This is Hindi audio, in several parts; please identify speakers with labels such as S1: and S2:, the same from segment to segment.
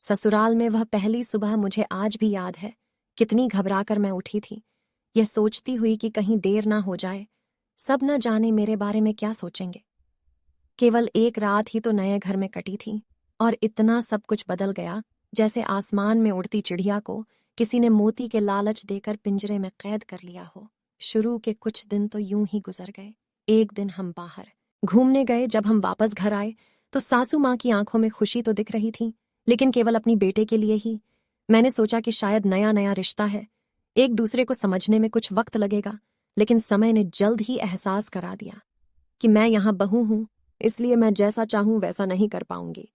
S1: ससुराल में वह पहली सुबह मुझे आज भी याद है। कितनी घबराकर मैं उठी थी, यह सोचती हुई कि कहीं देर ना हो जाए। सब न जाने मेरे बारे में क्या सोचेंगे। केवल एक रात ही तो नए घर में कटी थी और इतना सब कुछ बदल गया, जैसे आसमान में उड़ती चिड़िया को किसी ने मोती के लालच देकर पिंजरे में कैद कर लिया हो। शुरू के कुछ दिन तो यूं ही गुजर गए। एक दिन हम बाहर घूमने गए। जब हम वापस घर आए तो सासू माँ की आंखों में खुशी तो दिख रही थी, लेकिन केवल अपनी बेटे के लिए ही। मैंने सोचा कि शायद नया नया रिश्ता है, एक दूसरे को समझने में कुछ वक्त लगेगा, लेकिन समय ने जल्द ही एहसास करा दिया कि मैं यहाँ बहू हूं, इसलिए मैं जैसा चाहूं वैसा नहीं कर पाऊंगी।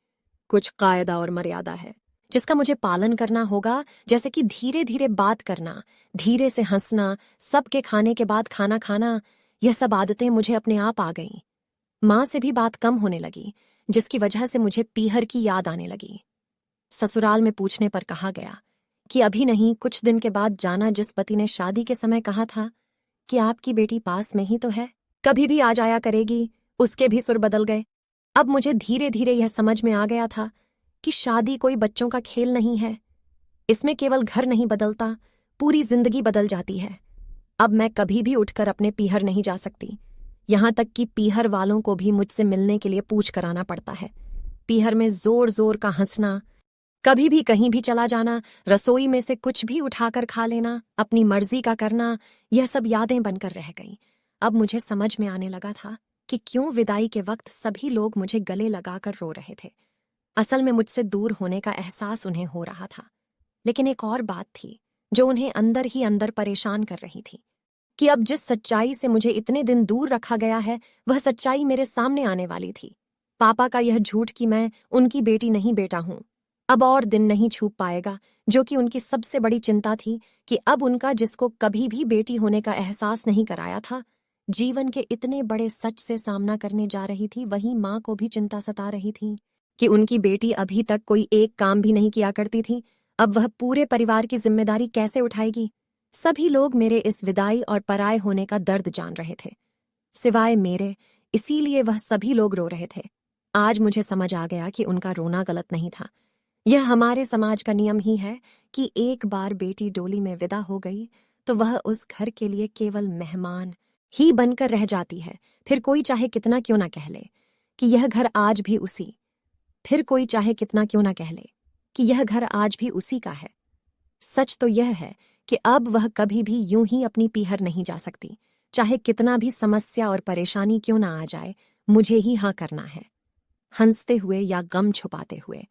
S1: कुछ कायदा और मर्यादा है जिसका मुझे पालन करना होगा, जैसे कि धीरे धीरे बात करना, धीरे से हंसना, सबके खाने के बाद खाना खाना। यह सब आदतें मुझे अपने आप आ गईं। माँ से भी बात कम होने लगी, जिसकी वजह से मुझे पीहर की याद आने लगी। ससुराल में पूछने पर कहा गया कि अभी नहीं, कुछ दिन के बाद जाना। जिस पति ने शादी के समय कहा था कि आपकी बेटी पास में ही तो है, कभी भी आ जाया करेगी, उसके भी सुर बदल गए। अब मुझे धीरे धीरे यह समझ में आ गया था कि शादी कोई बच्चों का खेल नहीं है। इसमें केवल घर नहीं बदलता, पूरी जिंदगी बदल जाती है। अब मैं कभी भी उठकर अपने पीहर नहीं जा सकती, यहां तक कि पीहर वालों को भी मुझसे मिलने के लिए पूछ कराना पड़ता है। पीहर में जोर जोर का हंसना, कभी भी कहीं भी चला जाना, रसोई में से कुछ भी उठाकर खा लेना, अपनी मर्जी का करना, यह सब यादें बनकर रह गईं। अब मुझे समझ में आने लगा था कि क्यों विदाई के वक्त सभी लोग मुझे गले लगाकर रो रहे थे। असल में मुझसे दूर होने का एहसास उन्हें हो रहा था, लेकिन एक और बात थी जो उन्हें अंदर ही अंदर परेशान कर रही थी कि अब जिस सच्चाई से मुझे इतने दिन दूर रखा गया है, वह सच्चाई मेरे सामने आने वाली थी। पापा का यह झूठ कि मैं उनकी बेटी नहीं बेटा हूं, अब और दिन नहीं छूप पाएगा, जो कि उनकी सबसे बड़ी चिंता थी कि अब उनका जिसको कभी भी बेटी होने का एहसास नहीं कराया था, जीवन के इतने बड़े सच से सामना करने जा रही थी। वहीं माँ को भी चिंता सता रही थी कि उनकी बेटी अभी तक कोई एक काम भी नहीं किया करती थी, अब वह पूरे परिवार की जिम्मेदारी कैसे उठाएगी। सभी लोग मेरे इस विदाई और पराये होने का दर्द जान रहे थे, सिवाय मेरे, इसीलिए वह सभी लोग रो रहे थे। आज मुझे समझ आ गया कि उनका रोना गलत नहीं था। यह हमारे समाज का नियम ही है कि एक बार बेटी डोली में विदा हो गई तो वह उस घर के लिए केवल मेहमान ही बनकर रह जाती है। फिर कोई चाहे कितना क्यों ना कह ले कि यह घर आज भी उसी फिर कोई चाहे कितना क्यों ना कह ले कि यह घर आज भी उसी का है। सच तो यह है कि अब वह कभी भी यूं ही अपनी पीहर नहीं जा सकती, चाहे कितना भी समस्या और परेशानी क्यों ना आ जाए, मुझे ही हाँ करना है, हंसते हुए या गम छुपाते हुए।